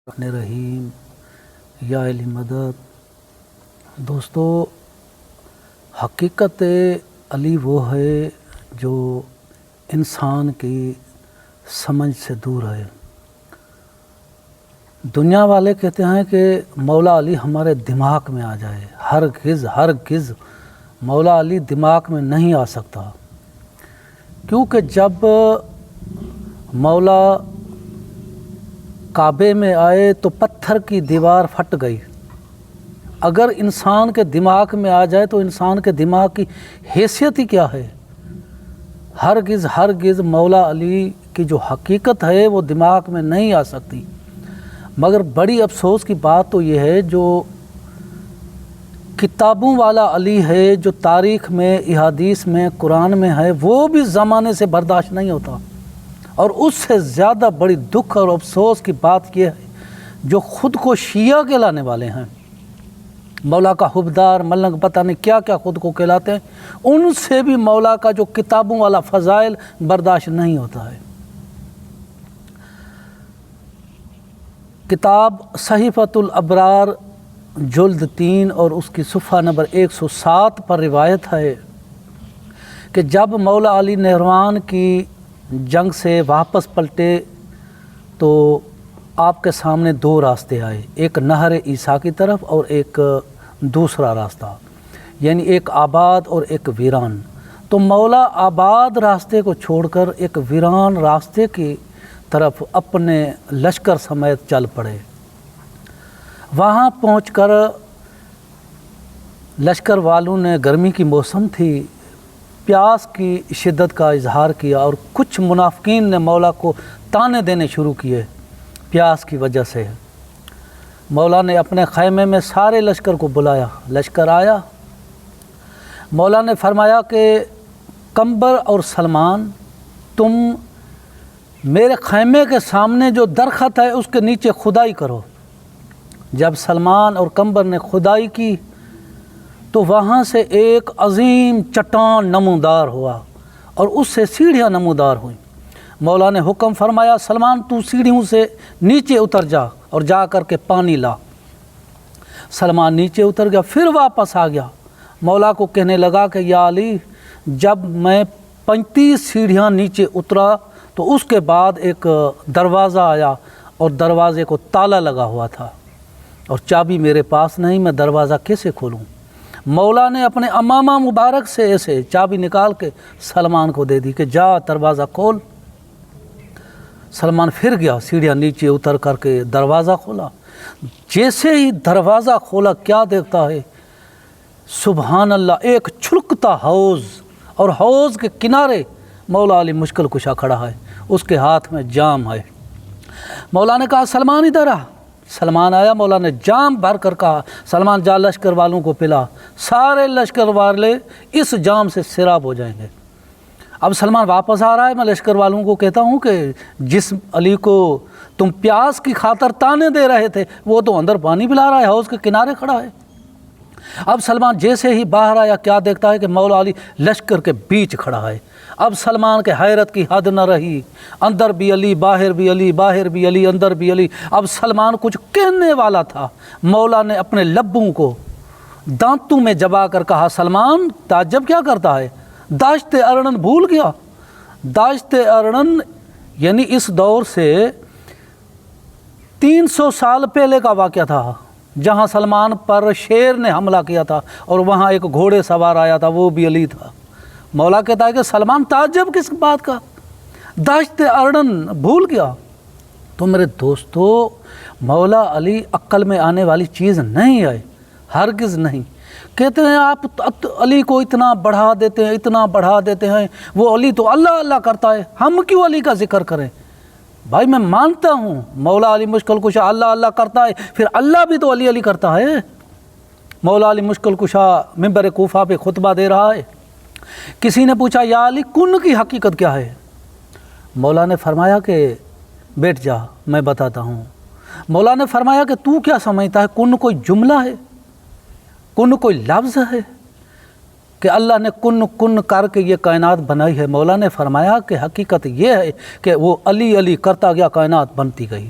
الرحمن الرحیم یا علی مدد۔ دوستو، حقیقت علی وہ ہے جو انسان کی سمجھ سے دور ہے۔ دنیا والے کہتے ہیں کہ مولا علی ہمارے دماغ میں آ جائے، ہرگز مولا علی دماغ میں نہیں آ سکتا، کیونکہ جب مولا کعبے میں آئے تو پتھر کی دیوار پھٹ گئی۔ اگر انسان کے دماغ میں آ جائے تو انسان کے دماغ کی حیثیت ہی کیا ہے؟ ہرگز مولا علی کی جو حقیقت ہے وہ دماغ میں نہیں آ سکتی۔ مگر بڑی افسوس کی بات تو یہ ہے، جو کتابوں والا علی ہے، جو تاریخ میں، احادیث میں، قرآن میں ہے، وہ بھی زمانے سے برداشت نہیں ہوتا۔ اور اس سے زیادہ بڑی دکھ اور افسوس کی بات یہ ہے، جو خود کو شیعہ کہلانے والے ہیں، مولا کا حبدار، ملنگ، پتہ نہیں کیا کیا خود کو کہلاتے ہیں، ان سے بھی مولا کا جو کتابوں والا فضائل برداشت نہیں ہوتا ہے۔ کتاب صحیفۃ الابرار جلد 3 اور اس کی صفحہ نمبر 107 پر روایت ہے کہ جب مولا علی نہروان کی جنگ سے واپس پلٹے تو آپ کے سامنے 2 راستے آئے، ایک نہر عیسیٰ کی طرف اور ایک دوسرا راستہ، یعنی ایک آباد اور ایک ویران۔ تو مولا آباد راستے کو چھوڑ کر ایک ویران راستے کی طرف اپنے لشکر سمیت چل پڑے۔ وہاں پہنچ کر لشکر والوں نے، گرمی کی موسم تھی، پیاس کی شدت کا اظہار کیا، اور کچھ منافقین نے مولا کو تانے دینے شروع کیے پیاس کی وجہ سے۔ مولا نے اپنے خیمے میں سارے لشکر کو بلایا، لشکر آیا۔ مولا نے فرمایا کہ قمبر اور سلمان، تم میرے خیمے کے سامنے جو درخت ہے اس کے نیچے کھدائی کرو۔ جب سلمان اور قمبر نے کھدائی کی تو وہاں سے ایک عظیم چٹان نمودار ہوا اور اس سے سیڑھیاں نمودار ہوئیں۔ مولا نے حکم فرمایا، سلمان تو سیڑھیوں سے نیچے اتر جا اور جا کر کے پانی لا۔ سلمان نیچے اتر گیا، پھر واپس آ گیا۔ مولا کو کہنے لگا کہ یا علی، جب میں 35 سیڑھیاں نیچے اترا تو اس کے بعد ایک دروازہ آیا اور دروازے کو تالا لگا ہوا تھا اور چابی میرے پاس نہیں، میں دروازہ کیسے کھولوں؟ مولا نے اپنے امامہ مبارک سے ایسے چابی نکال کے سلمان کو دے دی کہ جا دروازہ کھول۔ سلمان پھر گیا، سیڑھیاں نیچے اتر کر کے دروازہ کھولا۔ جیسے ہی دروازہ کھولا، کیا دیکھتا ہے؟ سبحان اللہ، ایک چھلکتا حوض، اور حوض کے کنارے مولا علی مشکل کشا کھڑا ہے، اس کے ہاتھ میں جام ہے۔ مولا نے کہا سلمان ادھر آ۔ سلمان آیا، مولا نے جام بھر کر کہا سلمان جا لشکر والوں کو پلا، سارے لشکر والے اس جام سے سیراب ہو جائیں گے۔ اب سلمان واپس آ رہا ہے، میں لشکر والوں کو کہتا ہوں کہ جس علی کو تم پیاس کی خاطر تانے دے رہے تھے وہ تو اندر پانی پلا رہا ہے، حوض کے کنارے کھڑا ہے۔ اب سلمان جیسے ہی باہر آیا، کیا دیکھتا ہے کہ مولا علی لشکر کے بیچ کھڑا ہے۔ اب سلمان کے حیرت کی حد نہ رہی، اندر بھی علی، باہر بھی علی، باہر بھی علی، اندر بھی علی۔ اب سلمان کچھ کہنے والا تھا، مولا نے اپنے لبوں کو دانتوں میں جبا کر کہا سلمان تعجب کیا کرتا ہے؟ داشت ارنن بھول گیا؟ داشت ارنن یعنی اس دور سے 300 سال پہلے کا واقعہ تھا، جہاں سلمان پر شیر نے حملہ کیا تھا اور وہاں ایک گھوڑے سوار آیا تھا، وہ بھی علی تھا۔ مولا کہتا ہے کہ سلمان تعجب کس بات کا؟ داشت ارنن بھول گیا؟ تو میرے دوستو، مولا علی عقل میں آنے والی چیز نہیں ہے، ہرگز نہیں۔ کہتے ہیں آپ علی کو اتنا بڑھا دیتے ہیں، اتنا بڑھا دیتے ہیں، وہ علی تو اللہ اللہ کرتا ہے، ہم کیوں علی کا ذکر کریں؟ بھائی میں مانتا ہوں مولا علی مشکل کشا اللہ اللہ کرتا ہے، پھر اللہ بھی تو علی علی کرتا ہے۔ مولا علی مشکل کشا منبر کوفہ پہ خطبہ دے رہا ہے۔ کسی نے پوچھا یا علی کن کی حقیقت کیا ہے؟ مولا نے فرمایا کہ بیٹھ جا میں بتاتا ہوں۔ مولا نے فرمایا کہ تو کیا سمجھتا ہے کن کوئی جملہ ہے؟ کن کوئی لفظ ہے کہ اللہ نے کن کن کر کے یہ کائنات بنائی ہے؟ مولا نے فرمایا کہ حقیقت یہ ہے کہ وہ علی علی کرتا گیا، کائنات بنتی گئی۔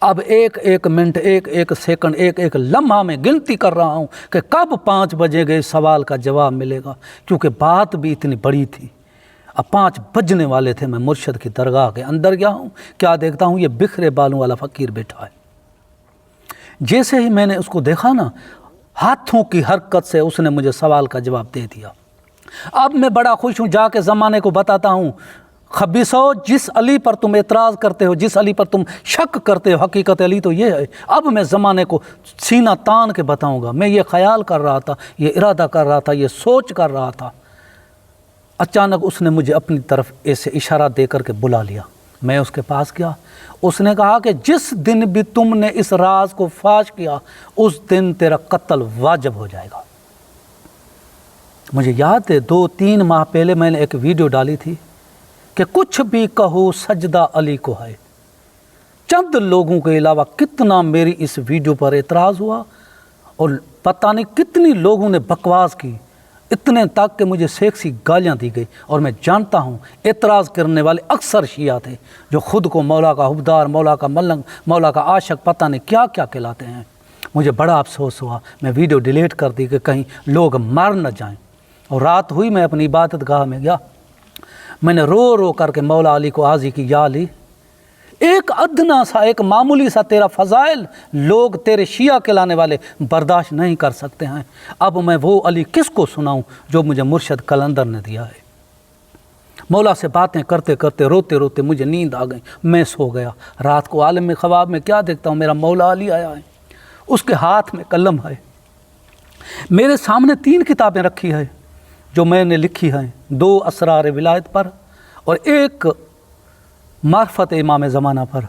اب ایک ایک منٹ، ایک ایک سیکنڈ، ایک ایک لمحہ میں گنتی کر رہا ہوں کہ کب 5 بجے گئے سوال کا جواب ملے گا، کیونکہ بات بھی اتنی بڑی تھی۔ اب 5 بجنے والے تھے، میں مرشد کی درگاہ کے اندر گیا ہوں، کیا دیکھتا ہوں یہ بکھرے بالوں والا فقیر بیٹھا ہے۔ جیسے ہی میں نے اس کو دیکھا نا، ہاتھوں کی حرکت سے اس نے مجھے سوال کا جواب دے دیا۔ اب میں بڑا خوش ہوں، جا کے زمانے کو بتاتا ہوں، خبیثو، جس علی پر تم اعتراض کرتے ہو، جس علی پر تم شک کرتے ہو، حقیقت علی تو یہ ہے۔ اب میں زمانے کو سینہ تان کے بتاؤں گا۔ میں یہ خیال کر رہا تھا، یہ ارادہ کر رہا تھا، یہ سوچ کر رہا تھا، اچانک اس نے مجھے اپنی طرف ایسے اشارہ دے کر کے بلا لیا۔ میں اس کے پاس گیا، اس نے کہا کہ جس دن بھی تم نے اس راز کو فاش کیا، اس دن تیرا قتل واجب ہو جائے گا۔ مجھے یاد ہے 2-3 ماہ پہلے میں نے ایک ویڈیو ڈالی تھی کہ کچھ بھی کہو سجدہ علی کو ہے۔ چند لوگوں کے علاوہ کتنا میری اس ویڈیو پر اعتراض ہوا، اور پتہ نہیں کتنی لوگوں نے بکواس کی، اتنے تک کہ مجھے سیکسی گالیاں دی گئی۔ اور میں جانتا ہوں اعتراض کرنے والے اکثر شیعہ تھے، جو خود کو مولا کا حبدار، مولا کا ملنگ، مولا کا عاشق، پتہ نہیں کیا کیا کہلاتے ہیں۔ مجھے بڑا افسوس ہوا، میں ویڈیو ڈیلیٹ کر دی کہ کہیں لوگ مر نہ جائیں۔ اور رات ہوئی، میں اپنی عبادت گاہ میں گیا، میں نے رو رو کر کے مولا علی کو عاضی کی، یا علی، ایک ادنا سا، ایک معمولی سا تیرا فضائل لوگ تیرے شیعہ کہلانے والے برداشت نہیں کر سکتے ہیں۔ اب میں وہ علی کس کو سناؤں جو مجھے مرشد قلندر نے دیا ہے۔ مولا سے باتیں کرتے کرتے روتے روتے مجھے نیند آ گئی، میں سو گیا۔ رات کو عالم خواب میں کیا دیکھتا ہوں، میرا مولا علی آیا ہے، اس کے ہاتھ میں قلم ہے، میرے سامنے 3 کتابیں رکھی ہے جو میں نے لکھی ہیں، 2 اسرار ولایت پر اور 1 معرفت امام زمانہ پر۔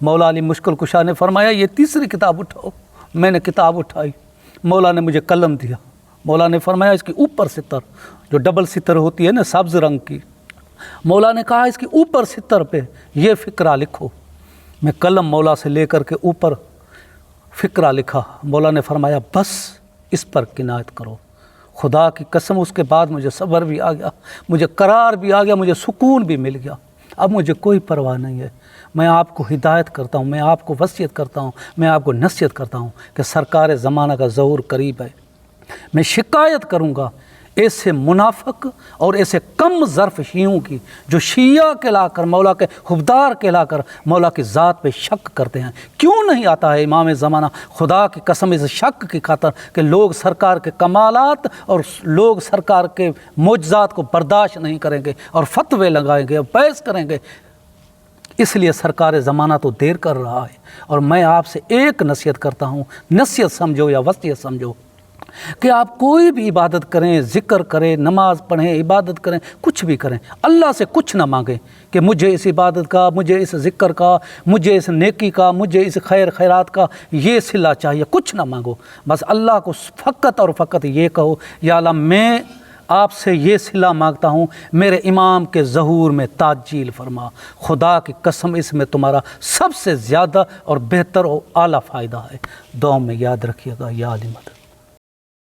مولا علی مشکل کشا نے فرمایا یہ 3ری کتاب اٹھاؤ۔ میں نے کتاب اٹھائی، مولا نے مجھے قلم دیا، مولا نے فرمایا اس کی اوپر ستر، جو ڈبل ستر ہوتی ہے نا سبز رنگ کی، مولا نے کہا اس کی اوپر ستر پہ یہ فقرہ لکھو۔ میں قلم مولا سے لے کر کے اوپر فقرہ لکھا، مولا نے فرمایا بس اس پر کنایت کرو۔ خدا کی قسم اس کے بعد مجھے صبر بھی آ گیا، مجھے قرار بھی آ گیا، مجھے سکون بھی مل گیا۔ اب مجھے کوئی پرواہ نہیں ہے۔ میں آپ کو ہدایت کرتا ہوں، میں آپ کو وصیت کرتا ہوں، میں آپ کو نصیحت کرتا ہوں کہ سرکار زمانہ کا ظہور قریب ہے۔ میں شکایت کروں گا ایسے منافق اور ایسے کم ظرف شیعوں کی، جو شیعہ کہلا کر، مولا کے حبدار کہلا کر مولا کی ذات پہ شک کرتے ہیں۔ کیوں نہیں آتا ہے امام زمانہ؟ خدا کی قسم اس شک کی خاطر کہ لوگ سرکار کے کمالات اور لوگ سرکار کے معجزات کو برداشت نہیں کریں گے اور فتوے لگائیں گے اور بحث کریں گے۔ اس لیے سرکار زمانہ تو دیر کر رہا ہے، اور میں آپ سے ایک نصیحت کرتا ہوں، نصیحت سمجھو یا وصیت سمجھو، کہ آپ کوئی بھی عبادت کریں، ذکر کریں، نماز پڑھیں، عبادت کریں، کچھ بھی کریں، اللہ سے کچھ نہ مانگیں کہ مجھے اس عبادت کا، مجھے اس ذکر کا، مجھے اس نیکی کا، مجھے اس خیرات کا یہ صلہ چاہیے، کچھ نہ مانگو۔ بس اللہ کو فقط اور فقط یہ کہو، یا اللہ میں آپ سے یہ صلہ مانگتا ہوں، میرے امام کے ظہور میں تعجیل فرما۔ خدا کی قسم اس میں تمہارا سب سے زیادہ اور بہتر اور اعلیٰ فائدہ ہے۔ دعاؤں میں یاد رکھیے گا، یا علی مدد۔